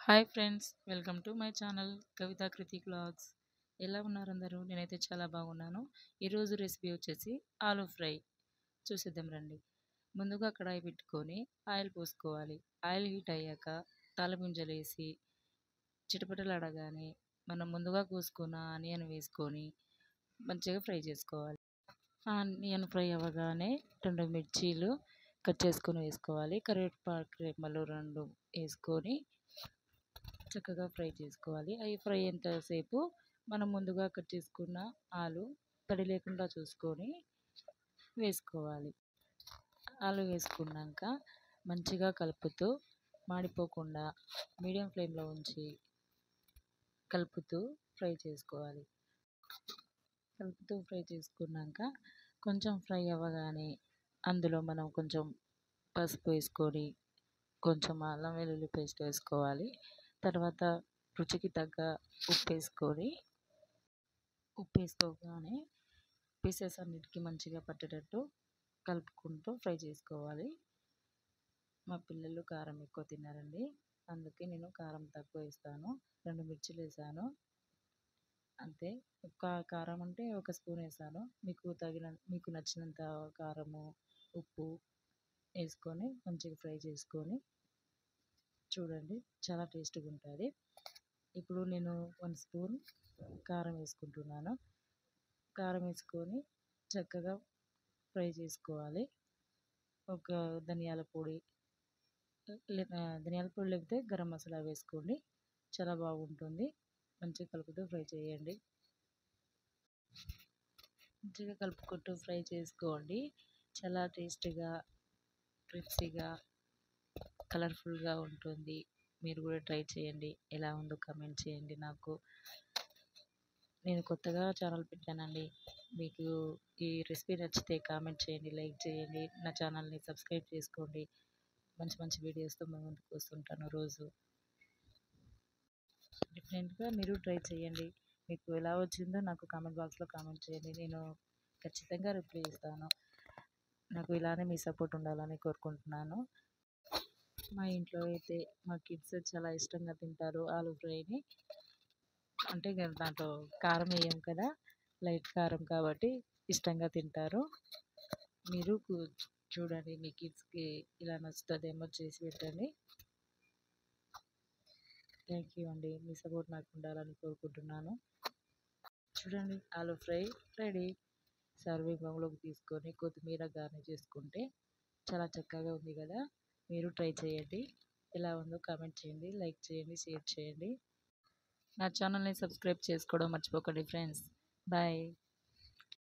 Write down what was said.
Hi friends, welcome to my channel Kavita Kriti blogs. ఎలా ఉన్నారు అందరూ? నేనైతే చాలా బాగున్నాను. ఈరోజు రెసిపీ వచ్చేసి ఆలూ ఫ్రై. చూసేద్దాం రండి. ముందుగా కడాయి పెట్టుకొని ఆయిల్ పోసుకోవాలి. ఆయిల్ హీట్ అయ్యాక తాలింపుగింజలు వేసి చిటపటలాడగానే మనం ముందుగా కోసుకున్న ఆనియన్ వేసుకొని మంచిగా ఫ్రై చేసుకోవాలి. ఆనియన్ ఫ్రై అవ్వగానే 2 మిర్చీలు కట్ చేసుకొని వేసుకోవాలి. కరివేపాకు రెమ్మలు 2 వేసుకొని చక్కగా ఫ్రై చేసుకోవాలి. అవి ఫ్రై అయ్యేంతసేపు మనం ముందుగా కట్ చేసుకున్న ఆలు తడి లేకుండా చూసుకొని వేసుకోవాలి. ఆలు వేసుకున్నాక మంచిగా కలుపుతూ మాడిపోకుండా మీడియం ఫ్లేమ్లో ఉంచి కలుపుతూ ఫ్రై చేసుకోవాలి. కలుపుతూ ఫ్రై చేసుకున్నాక కొంచెం ఫ్రై అవ్వగానే అందులో మనం కొంచెం పసుపు వేసుకొని కొంచెం అల్లం వెల్లుల్లి పేస్ట్ వేసుకోవాలి. తర్వాత రుచికి తగ్గ ఉప్పు వేసుకోగానే పీసెస్ అన్నిటికీ మంచిగా పట్టేటట్టు కలుపుకుంటూ ఫ్రై చేసుకోవాలి. మా పిల్లలు కారం ఎక్కువ తిన్నారండి, అందుకే నేను కారం తక్కువ వేస్తాను. 2 మిర్చిలు వేసాను అంతే. కారం అంటే 1 స్పూన్ వేసాను. మీకు నచ్చినంత కారము ఉప్పు వేసుకొని మంచిగా ఫ్రై చేసుకొని చూడండి, చాలా టేస్ట్గా ఉంటుంది. ఇప్పుడు నేను 1 స్పూన్ కారం వేసుకుంటున్నాను. కారం వేసుకొని చక్కగా ఫ్రై చేసుకోవాలి. ఒక ధనియాల పొడి లేకపోతే గరం మసాలా వేసుకోండి, చాలా బాగుంటుంది. మంచిగా కలుపుతూ ఫ్రై చేయండి. మంచిగా కలుపుకుంటూ ఫ్రై చేసుకోండి. చాలా టేస్టీగా క్రిస్పీగా కలర్ఫుల్గా ఉంటుంది. మీరు కూడా ట్రై చేయండి. ఎలా ఉందో కామెంట్ చేయండి నాకు. నేను కొత్తగా ఛానల్ పెట్టానండి. మీకు ఈ రెసిపీ నచ్చితే కామెంట్ చేయండి, లైక్ చేయండి. నా ఛానల్ని సబ్స్క్రైబ్ చేసుకోండి. మంచి మంచి వీడియోస్తో మేము ముందుకు వస్తుంటాను రోజు. డిఫరెంట్గా మీరు ట్రై చేయండి. మీకు ఎలా వచ్చిందో నాకు కామెంట్ బాక్స్లో కామెంట్ చేయండి. నేను ఖచ్చితంగా రిప్లై ఇస్తాను. నాకు ఇలానే మీ సపోర్ట్ ఉండాలని కోరుకుంటున్నాను. మా ఇంట్లో అయితే మా కిడ్స్ చాలా ఇష్టంగా తింటారు ఆలూ ఫ్రైని. అంటే దాంట్లో కారం వేయం కదా, లైట్ కారం కాబట్టి ఇష్టంగా తింటారు. మీరు చూడండి, మీ కిడ్స్కి ఇలా నచ్చుతుందేమో చేసి పెట్టండి. థ్యాంక్ యూ అండి. మీ సపోర్ట్ నాకు ఉండాలని కోరుకుంటున్నాను. చూడండి, ఆలూ ఫ్రై రెడీ. సర్వింగ్ బౌల్లోకి తీసుకొని కొత్తిమీర గార్నిష్ చేసుకుంటే చాలా చక్కగా ఉంది కదా. మీరు ట్రై చేయండి. ఎలా ఉందో కామెంట్ చేయండి, లైక్ చేయండి, షేర్ చేయండి. నా ఛానల్ని సబ్స్క్రైబ్ చేసుకోవడం మర్చిపోకండి ఫ్రెండ్స్. బాయ్.